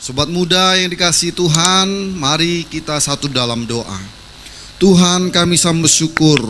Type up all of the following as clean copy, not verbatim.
Sobat muda yang dikasihi Tuhan, mari kita satu dalam doa. Tuhan, kami sambut syukur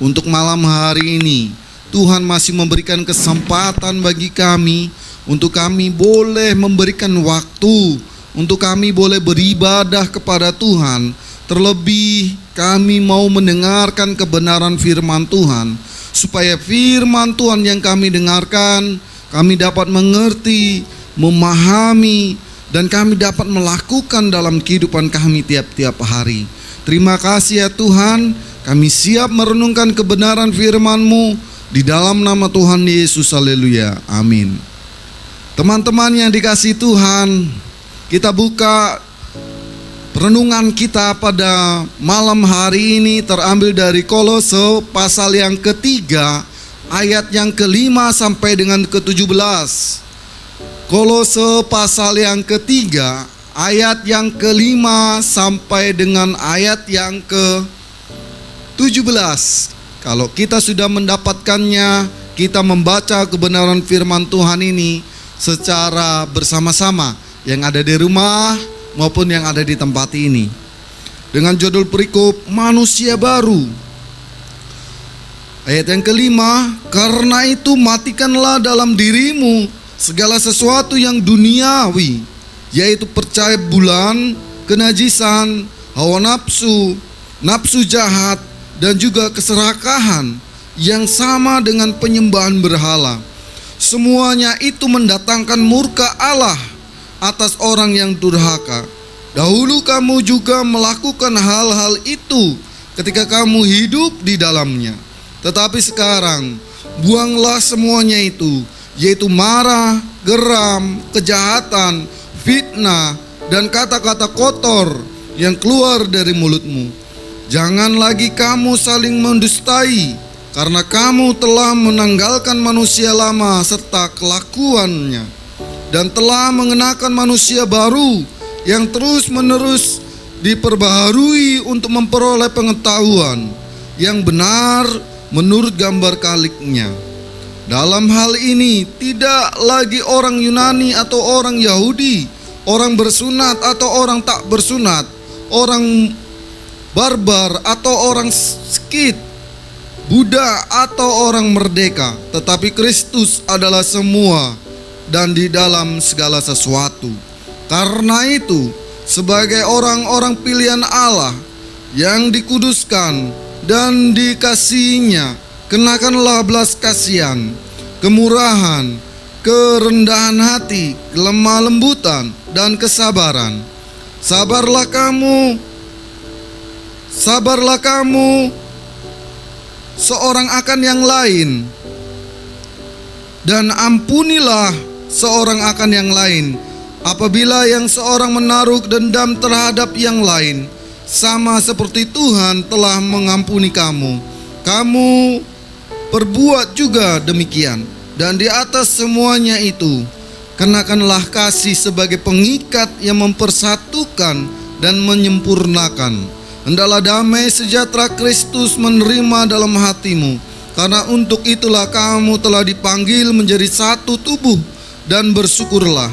untuk malam hari ini. Tuhan masih memberikan kesempatan bagi kami untuk kami boleh memberikan waktu, untuk kami boleh beribadah kepada Tuhan. Terlebih kami mau mendengarkan kebenaran firman Tuhan, supaya firman Tuhan yang kami dengarkan, kami dapat mengerti, memahami, dan kami dapat melakukan dalam kehidupan kami tiap-tiap hari. Terima kasih ya Tuhan, kami siap merenungkan kebenaran firman-Mu di dalam nama Tuhan Yesus. Haleluya, amin. Teman-teman yang dikasihi Tuhan, kita buka renungan kita pada malam hari ini terambil dari Kolose pasal yang ketiga, ayat yang kelima sampai dengan ke-17. Kolose pasal yang ketiga, ayat yang kelima sampai dengan ayat yang ke-17. Kalau kita sudah mendapatkannya, kita membaca kebenaran firman Tuhan ini secara bersama-sama, yang ada di rumah maupun yang ada di tempat ini, dengan judul perikop manusia baru. Ayat yang kelima, karena itu matikanlah dalam dirimu segala sesuatu yang duniawi, yaitu percaya bulan, kenajisan, hawa nafsu, nafsu jahat, dan juga keserakahan yang sama dengan penyembahan berhala. Semuanya itu mendatangkan murka Allah atas orang yang durhaka. Dahulu kamu juga melakukan hal-hal itu ketika kamu hidup di dalamnya. Tetapi sekarang buanglah semuanya itu, yaitu marah, geram, kejahatan, fitnah, dan kata-kata kotor yang keluar dari mulutmu. Jangan lagi kamu saling mendustai, karena kamu telah menanggalkan manusia lama serta kelakuannya, dan telah mengenakan manusia baru yang terus-menerus diperbaharui untuk memperoleh pengetahuan yang benar menurut gambar kaliknya. Dalam hal ini tidak lagi orang Yunani atau orang Yahudi, orang bersunat atau orang tak bersunat, orang barbar atau orang Skit, Buddha atau orang merdeka, tetapi Kristus adalah semua dan di dalam segala sesuatu. Karena itu, sebagai orang-orang pilihan Allah yang dikuduskan dan dikasihinya, kenakanlah belas kasihan, kemurahan, kerendahan hati, kelemah lembutan, dan kesabaran. Sabarlah kamu seorang akan yang lain, dan ampunilah seorang akan yang lain. Apabila yang seorang menaruh dendam terhadap yang lain, sama seperti Tuhan telah mengampuni kamu, kamu perbuat juga demikian. Dan di atas semuanya itu, kenakanlah kasih sebagai pengikat yang mempersatukan dan menyempurnakan. Hendaklah damai sejahtera Kristus menerima dalam hatimu, karena untuk itulah kamu telah dipanggil menjadi satu tubuh, dan bersyukurlah.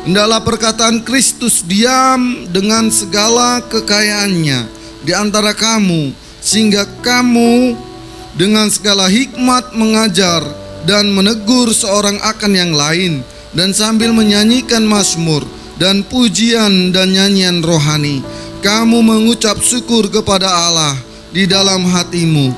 Hendaklah perkataan Kristus diam dengan segala kekayaannya di antara kamu, sehingga kamu dengan segala hikmat mengajar dan menegur seorang akan yang lain, dan sambil menyanyikan mazmur dan pujian dan nyanyian rohani, kamu mengucap syukur kepada Allah di dalam hatimu.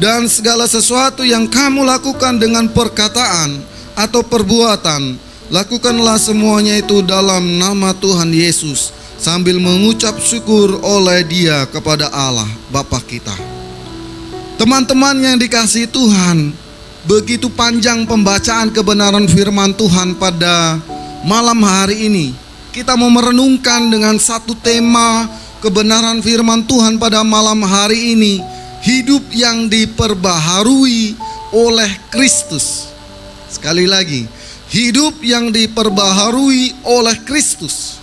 Dan segala sesuatu yang kamu lakukan dengan perkataan atau perbuatan, lakukanlah semuanya itu dalam nama Tuhan Yesus, sambil mengucap syukur oleh Dia kepada Allah Bapa kita. Teman-teman yang dikasihi Tuhan, begitu panjang pembacaan kebenaran firman Tuhan pada malam hari ini. Kita mau merenungkan dengan satu tema kebenaran firman Tuhan pada malam hari ini, hidup yang diperbaharui oleh Kristus. Sekali lagi, hidup yang diperbaharui oleh Kristus.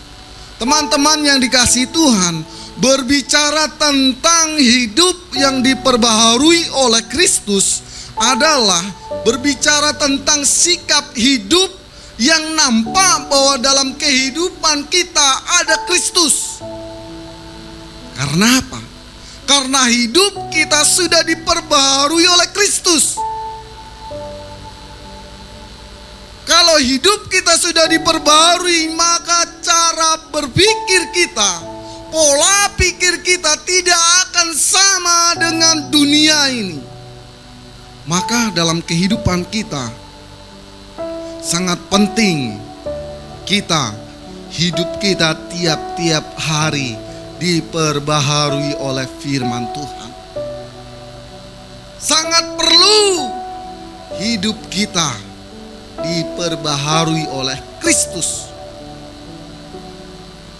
Teman-teman yang dikasihi Tuhan, berbicara tentang hidup yang diperbaharui oleh Kristus adalah berbicara tentang sikap hidup yang nampak bahwa dalam kehidupan kita ada Kristus. Karena apa? Karena hidup kita sudah diperbaharui oleh Kristus. Kalau hidup kita sudah diperbaharui, maka cara berpikir kita, pola pikir kita tidak akan sama dengan dunia ini. Maka dalam kehidupan kita sangat penting hidup kita tiap-tiap hari diperbaharui oleh firman Tuhan. Sangat perlu hidup kita diperbaharui oleh Kristus.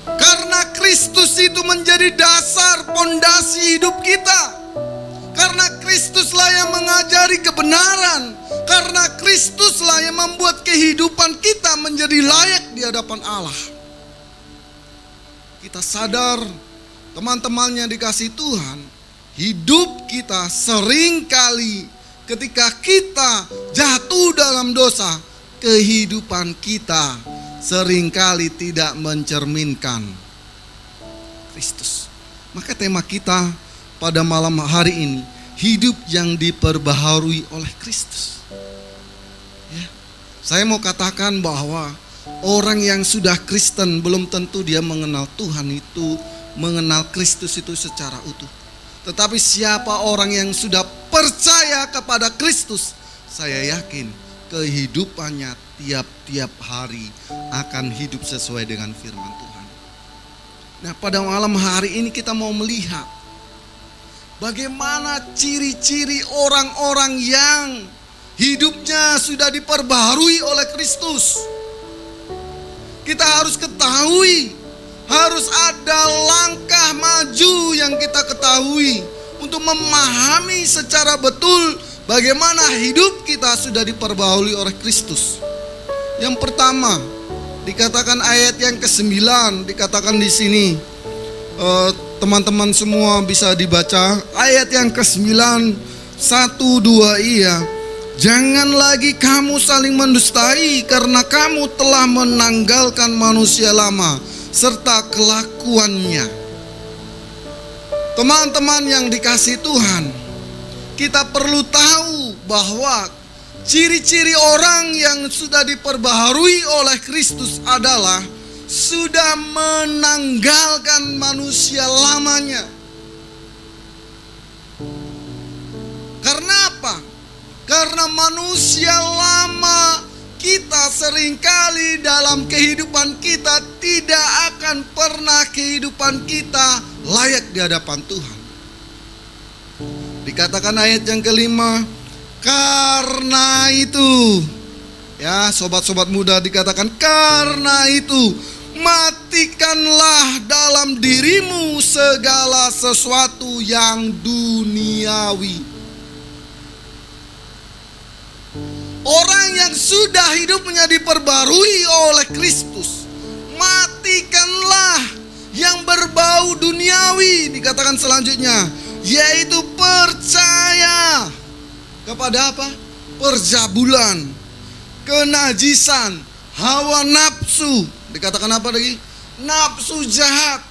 Karena Kristus itu menjadi dasar pondasi hidup kita. Karena Kristuslah yang mengajari kebenaran. Karena Kristuslah yang membuat kehidupan kita menjadi layak di hadapan Allah. Kita sadar, teman-teman yang dikasihi Tuhan, hidup kita seringkali ketika kita jatuh dalam dosa, kehidupan kita seringkali tidak mencerminkan Kristus. Maka tema kita pada malam hari ini, hidup yang diperbaharui oleh Kristus. Ya, saya mau katakan bahwa orang yang sudah Kristen belum tentu dia mengenal Tuhan itu, mengenal Kristus itu secara utuh. Tetapi siapa orang yang sudah percaya kepada Kristus, saya yakin kehidupannya tiap-tiap hari akan hidup sesuai dengan firman Tuhan. Nah, pada malam hari ini kita mau melihat bagaimana ciri-ciri orang-orang yang hidupnya sudah diperbaharui oleh Kristus. Kita harus ketahui, harus ada langkah maju yang kita ketahui untuk memahami secara betul bagaimana hidup kita sudah diperbaharui oleh Kristus. Yang pertama, dikatakan ayat yang ke-9, dikatakan di sini, teman-teman semua bisa dibaca ayat yang ke-9, 1, 2, iya. Jangan lagi kamu saling mendustai, karena kamu telah menanggalkan manusia lama serta kelakuannya. Teman-teman yang dikasihi Tuhan, kita perlu tahu bahwa ciri-ciri orang yang sudah diperbaharui oleh Kristus adalah sudah menanggalkan manusia lamanya. Karena apa? Karena manusia lama kita seringkali dalam kehidupan kita tidak akan pernah kehidupan kita layak di hadapan Tuhan. Dikatakan ayat yang kelima, karena itu, ya sobat-sobat muda, dikatakan karena itu matikanlah dalam dirimu segala sesuatu yang duniawi. Orang yang sudah hidupnya diperbarui oleh Kristus, matikanlah yang berbau duniawi. Dikatakan selanjutnya, yaitu percaya kepada apa? Perjabulan, kenajisan, hawa nafsu. Dikatakan apa lagi? Nafsu jahat.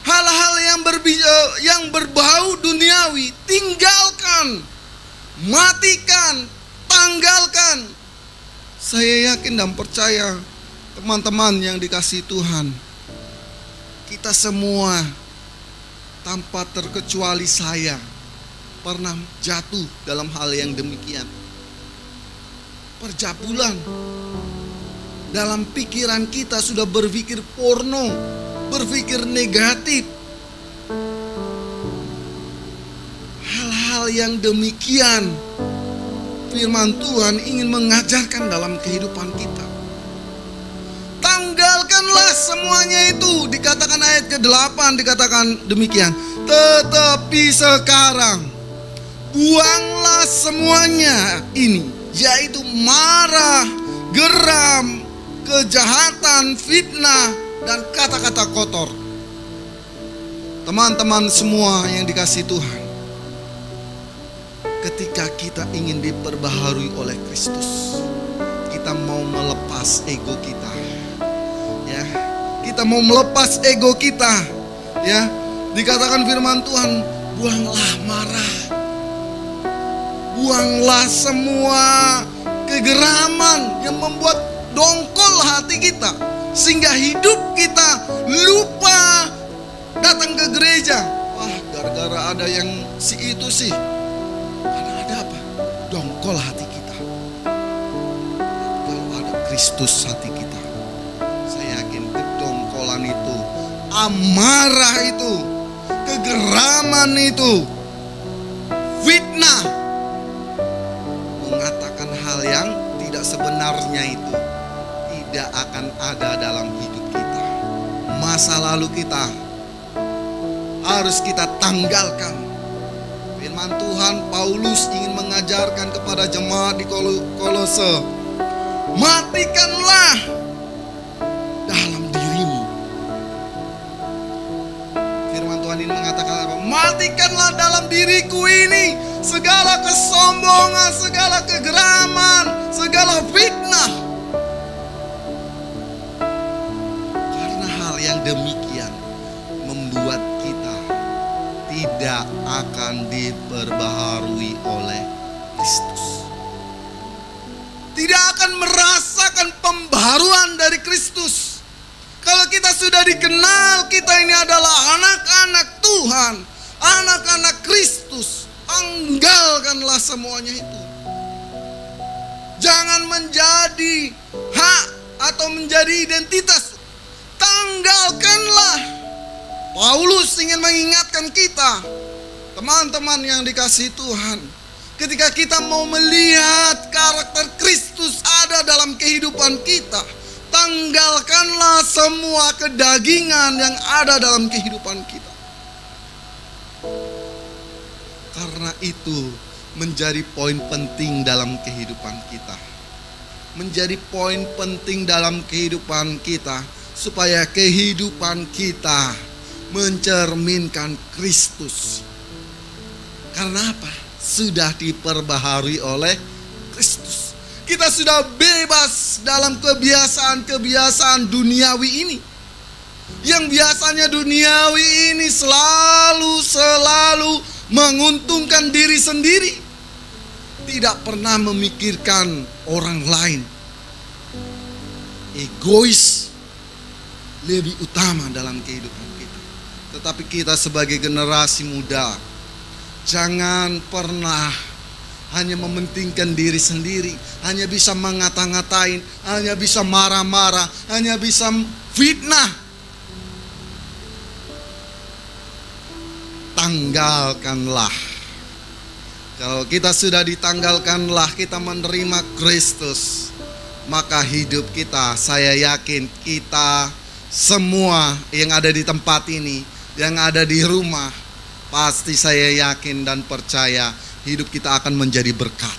Hal-hal yang berbau duniawi tinggalkan, matikan, tanggalkan. Saya yakin dan percaya teman-teman yang dikasihi Tuhan, kita semua tanpa terkecuali saya pernah jatuh dalam hal yang demikian. Perjabulan. Dalam pikiran kita sudah berpikir porno, berpikir negatif. Hal-hal yang demikian firman Tuhan ingin mengajarkan dalam kehidupan kita. Tanggalkanlah semuanya itu. Dikatakan ayat ke-8, dikatakan demikian. Tetapi sekarang buanglah semuanya ini, yaitu marah, geram, kejahatan, fitnah, dan kata-kata kotor. Teman-teman semua yang dikasihi Tuhan, ketika kita ingin diperbaharui oleh Kristus, kita mau melepas ego kita. Ya, kita mau melepas ego kita. Ya, dikatakan firman Tuhan, buanglah marah. Buanglah semua kegeraman yang membuat dongkol hati kita, sehingga hidup kita lupa datang ke gereja. Wah, gara-gara ada yang si itu sih. Karena ada apa? Dongkol hati kita. Kalau ada Kristus hati kita, saya yakin kedongkolan itu, amarah itu, kegeraman itu, fitnah, mengatakan hal yang tidak sebenarnya itu tidak akan ada dalam hidup kita. Masa lalu kita harus kita tanggalkan. Firman Tuhan, Paulus ingin mengajarkan kepada jemaat di Kolose, matikanlah dalam dirimu. Firman Tuhan ini mengatakan apa? Matikanlah dalam diriku ini segala kesombongan, segala kegeraman, segala fitnah. Karena hal yang demikian membuat kita tidak akan diperbaharui oleh Kristus. Tidak akan merasakan pembaharuan dari Kristus. Kalau kita sudah dikenal, kita ini adalah anak-anak Tuhan, anak-anak Kristus, tanggalkanlah semuanya itu. Jangan menjadi hak atau menjadi identitas. Tanggalkanlah. Paulus ingin mengingatkan kita, teman-teman yang dikasihi Tuhan, ketika kita mau melihat karakter Kristus ada dalam kehidupan kita, tanggalkanlah semua kedagingan yang ada dalam kehidupan kita. Karena itu menjadi poin penting dalam kehidupan kita. Menjadi poin penting dalam kehidupan kita, supaya kehidupan kita mencerminkan Kristus. Karena apa? Sudah diperbaharui oleh Kristus. Kita sudah bebas dalam kebiasaan-kebiasaan duniawi ini. Yang biasanya duniawi ini selalu menguntungkan diri sendiri. Tidak pernah memikirkan orang lain. Egois lebih utama dalam kehidupan kita. Tetapi kita sebagai generasi muda, jangan pernah hanya mementingkan diri sendiri, hanya bisa ngata-ngatain, hanya bisa marah-marah, hanya bisa fitnah. Tanggalkanlah. Kalau kita sudah ditanggalkanlah, kita menerima Kristus, maka hidup kita, saya yakin kita semua yang ada di tempat ini, yang ada di rumah, pasti saya yakin dan percaya hidup kita akan menjadi berkat.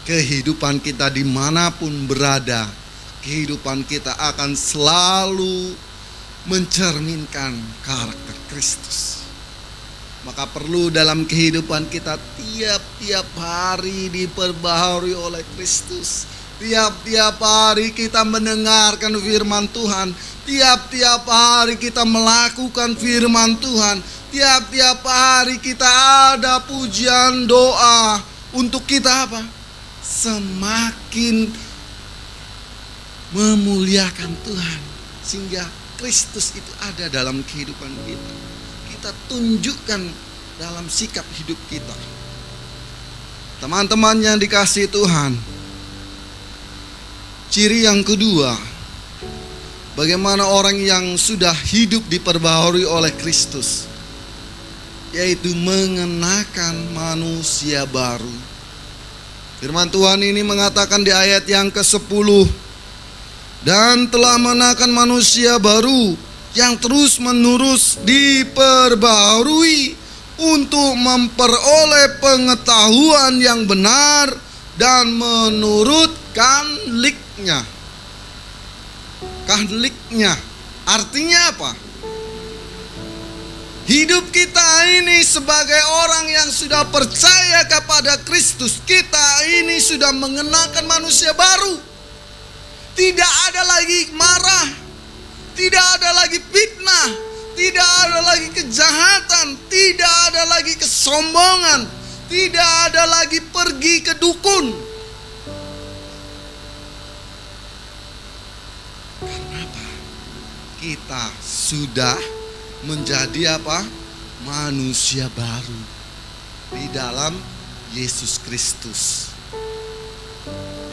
Kehidupan kita dimanapun berada, kehidupan kita akan selalu mencerminkan karakter Kristus. Maka perlu dalam kehidupan kita tiap-tiap hari diperbaharui oleh Kristus. Tiap-tiap hari kita mendengarkan firman Tuhan. Tiap-tiap hari kita melakukan firman Tuhan. Tiap-tiap hari kita ada pujian doa. Untuk kita apa? Semakin memuliakan Tuhan. Sehingga Kristus itu ada dalam kehidupan kita. Kita tunjukkan dalam sikap hidup kita. Teman-teman yang dikasihi Tuhan, ciri yang kedua, bagaimana orang yang sudah hidup diperbaharui oleh Kristus, yaitu mengenakan manusia baru. Firman Tuhan ini mengatakan di ayat yang ke-10, dan telah mengenakan manusia baru yang terus-menerus diperbaharui untuk memperoleh pengetahuan yang benar dan menurut kanliknya. Kanliknya artinya apa? Hidup kita ini sebagai orang yang sudah percaya kepada Kristus, kita ini sudah mengenakan manusia baru. Tidak ada lagi marah, tidak ada lagi fitnah, tidak ada lagi kejahatan, tidak ada lagi kesombongan, tidak ada lagi pergi ke dukun. Karena apa? Kita sudah menjadi apa? Manusia baru di dalam Yesus Kristus.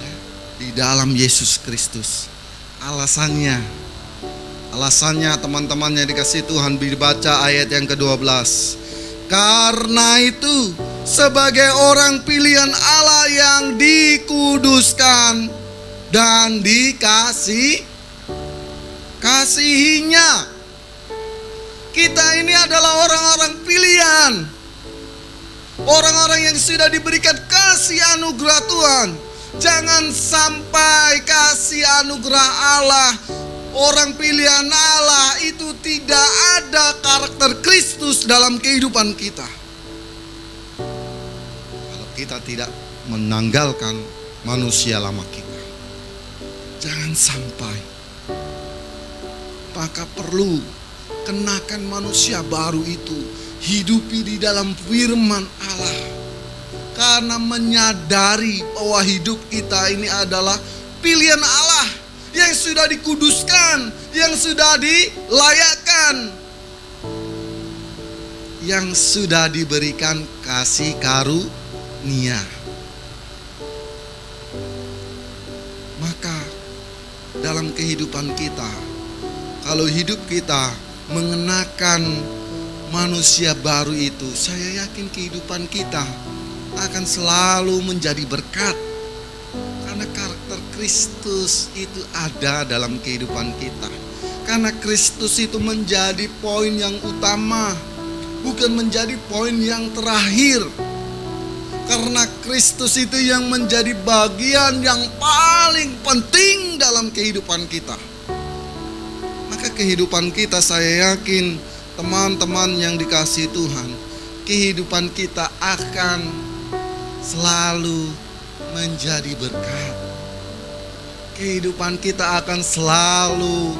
Ya, di dalam Yesus Kristus. Alasannya teman-teman yang dikasihi Tuhan, dibaca ayat yang ke-12. Karena itu sebagai orang pilihan Allah yang dikuduskan dan kasihinya. Kita ini adalah orang-orang pilihan, orang-orang yang sudah diberikan kasih anugerah Tuhan. Jangan sampai kasih anugerah Allah, orang pilihan Allah itu tidak ada karakter Kristus dalam kehidupan kita. Kalau kita tidak menanggalkan manusia lama kita, jangan sampai. Maka perlu kenakan manusia baru itu, hidupi di dalam firman Allah. Karena menyadari bahwa hidup kita ini adalah pilihan Allah yang sudah dikuduskan, yang sudah dilayakkan, yang sudah diberikan kasih karunia. Maka dalam kehidupan kita, kalau hidup kita mengenakan manusia baru itu, saya yakin kehidupan kita akan selalu menjadi berkat. Karena karakter Kristus itu ada dalam kehidupan kita. Karena Kristus itu menjadi poin yang utama, bukan menjadi poin yang terakhir. Karena Kristus itu yang menjadi bagian yang paling penting dalam kehidupan kita. Maka kehidupan kita, saya yakin teman-teman yang dikasihi Tuhan, kehidupan kita akan selalu menjadi berkat. Kehidupan kita akan selalu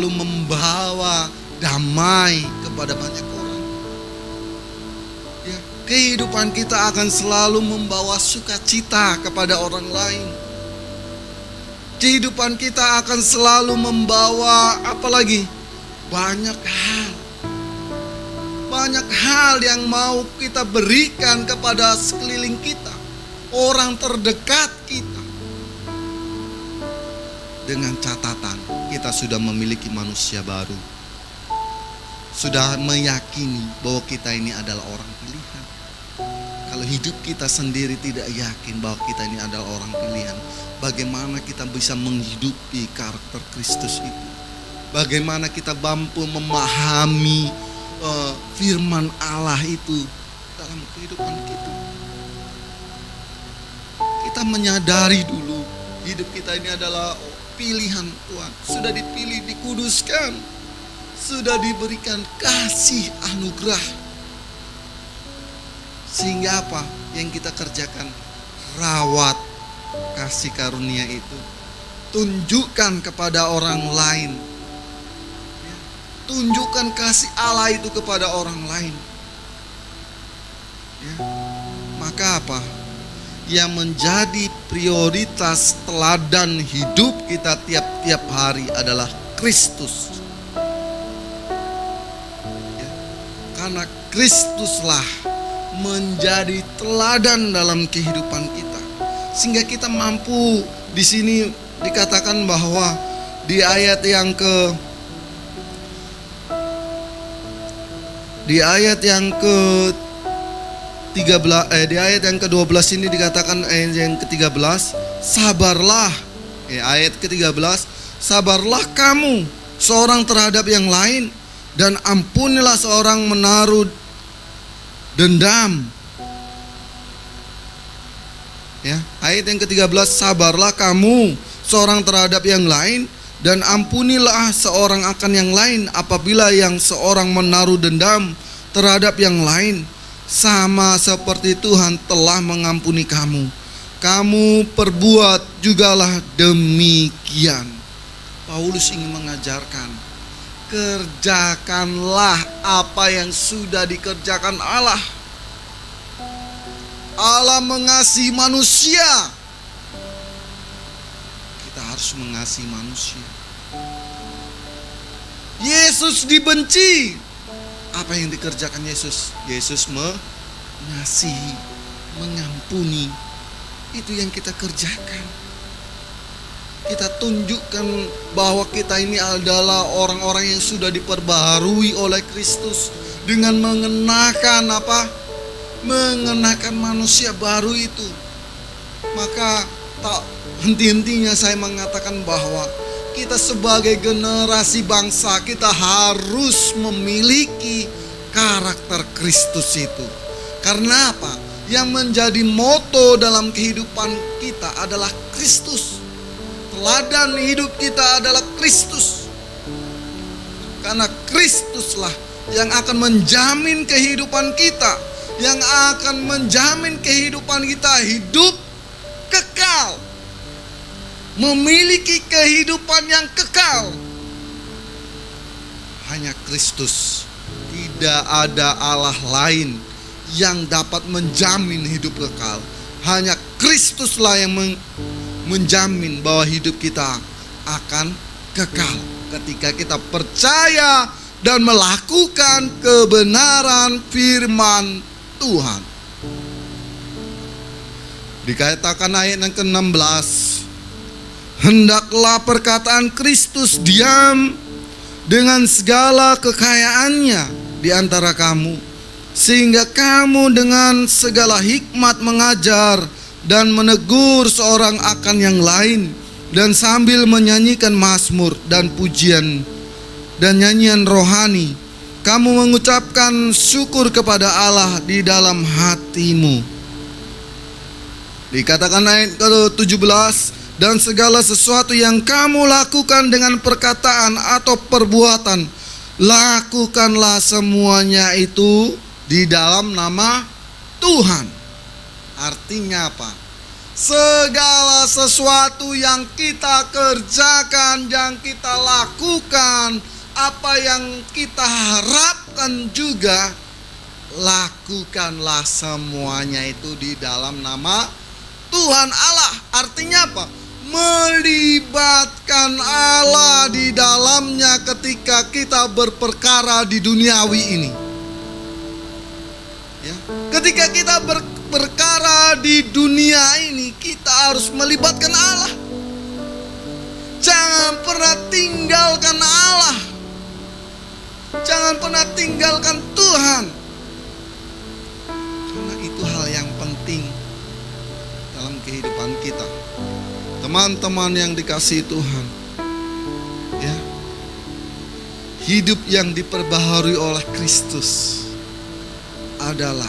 membawa damai kepada banyak orang. Ya, kehidupan kita akan selalu membawa sukacita kepada orang lain. Kehidupan kita akan selalu membawa apalagi? Banyak hal yang mau kita berikan kepada sekeliling kita, orang terdekat kita. Dengan catatan kita sudah memiliki manusia baru, sudah meyakini bahwa kita ini adalah orang pilihan. Kalau hidup kita sendiri tidak yakin bahwa kita ini adalah orang pilihan, bagaimana kita bisa menghidupi karakter Kristus itu? Bagaimana kita mampu memahami firman Allah itu dalam kehidupan kita? Kita menyadari dulu hidup kita ini adalah pilihan Tuhan. Sudah dipilih, dikuduskan, sudah diberikan kasih anugerah. Sehingga apa yang kita kerjakan? Rawat kasih karunia itu, tunjukkan kepada orang lain. Tunjukkan kasih Allah itu kepada orang lain. Ya. Maka apa? Yang menjadi prioritas teladan hidup kita tiap-tiap hari adalah Kristus. Ya. Karena Kristuslah menjadi teladan dalam kehidupan kita. Sehingga kita mampu, di sini dikatakan bahwa di ayat yang ke-12 ini dikatakan ayat yang ke-13, sabarlah. Ayat ke-13, sabarlah kamu seorang terhadap yang lain, dan ampunilah seorang menaruh dendam. Ya, ayat yang ke-13, sabarlah kamu seorang terhadap yang lain, dan ampunilah seorang akan yang lain apabila yang seorang menaruh dendam terhadap yang lain, sama seperti Tuhan telah mengampuni kamu. Kamu perbuat jugalah demikian. Paulus ingin mengajarkan, kerjakanlah apa yang sudah dikerjakan Allah. Allah mengasihi manusia, kita harus mengasihi manusia. Yesus dibenci, apa yang dikerjakan Yesus? Yesus mengasihi, mengampuni. Itu yang kita kerjakan. Kita tunjukkan bahwa kita ini adalah orang-orang yang sudah diperbaharui oleh Kristus dengan mengenakan apa? Mengenakan manusia baru itu. Maka tak henti-hentinya saya mengatakan bahwa kita sebagai generasi bangsa, kita harus memiliki karakter Kristus itu. Karena apa? Yang menjadi moto dalam kehidupan kita adalah Kristus. Teladan hidup kita adalah Kristus. Karena Kristuslah yang akan menjamin kehidupan kita, yang akan menjamin kehidupan kita hidup kekal, memiliki kehidupan yang kekal. Hanya Kristus, tidak ada Allah lain yang dapat menjamin hidup kekal. Hanya Kristuslah yang menjamin bahwa hidup kita akan kekal ketika kita percaya dan melakukan kebenaran firman Tuhan. Dikatakan ayat yang ke-16, hendaklah perkataan Kristus diam dengan segala kekayaannya di antara kamu, sehingga kamu dengan segala hikmat mengajar dan menegur seorang akan yang lain, dan sambil menyanyikan mazmur dan pujian dan nyanyian rohani, kamu mengucapkan syukur kepada Allah di dalam hatimu. Dikatakan ayat ke-17, dan segala sesuatu yang kamu lakukan dengan perkataan atau perbuatan, lakukanlah semuanya itu di dalam nama Tuhan. Artinya apa? Segala sesuatu yang kita kerjakan, yang kita lakukan, apa yang kita harapkan juga, lakukanlah semuanya itu di dalam nama Tuhan Allah. Artinya apa? Melibatkan Allah di dalamnya ketika kita berperkara di duniawi ini. Ya, ketika kita berperkara di dunia ini, kita harus melibatkan Allah. Jangan pernah tinggalkan Allah. Jangan pernah tinggalkan Tuhan. Karena itu hal yang penting dalam kehidupan kita. Teman-teman yang dikasihi Tuhan, ya, hidup yang diperbaharui oleh Kristus adalah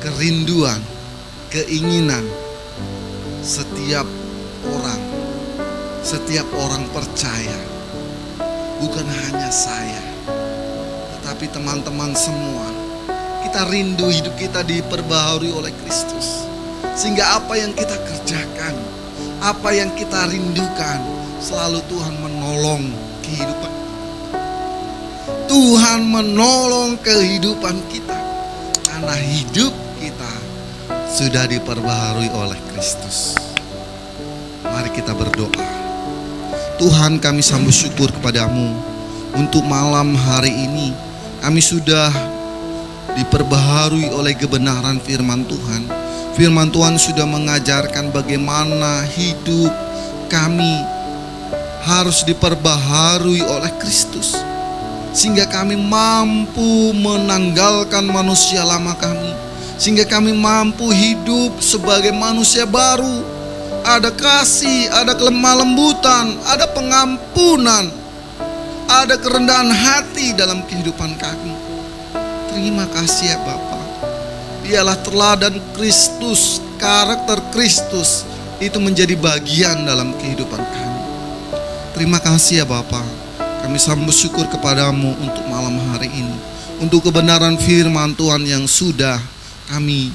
kerinduan, keinginan setiap orang percaya. Bukan hanya saya, tetapi teman-teman semua. Kita rindu hidup kita diperbaharui oleh Kristus, sehingga apa yang kita kerjakan, apa yang kita rindukan, selalu Tuhan menolong kehidupan. Tuhan menolong kehidupan kita, karena hidup kita sudah diperbaharui oleh Kristus. Mari kita berdoa. Tuhan, kami sambut syukur kepadamu untuk malam hari ini. Kami sudah diperbaharui oleh kebenaran firman Tuhan. Firman Tuhan sudah mengajarkan bagaimana hidup kami harus diperbaharui oleh Kristus, sehingga kami mampu menanggalkan manusia lama kami, sehingga kami mampu hidup sebagai manusia baru. Ada kasih, ada kelemah lembutan, ada pengampunan, ada kerendahan hati dalam kehidupan kami. Terima kasih ya Bapa. Biarlah teladan Kristus, karakter Kristus itu menjadi bagian dalam kehidupan kami. Terima kasih ya Bapa. Kami Kami sambut syukur kepadamu untuk malam hari ini, untuk kebenaran firman Tuhan yang sudah kami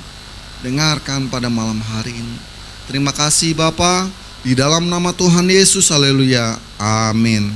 dengarkan pada malam hari ini. Terima kasih Bapa, di dalam nama Tuhan Yesus, haleluya, amin.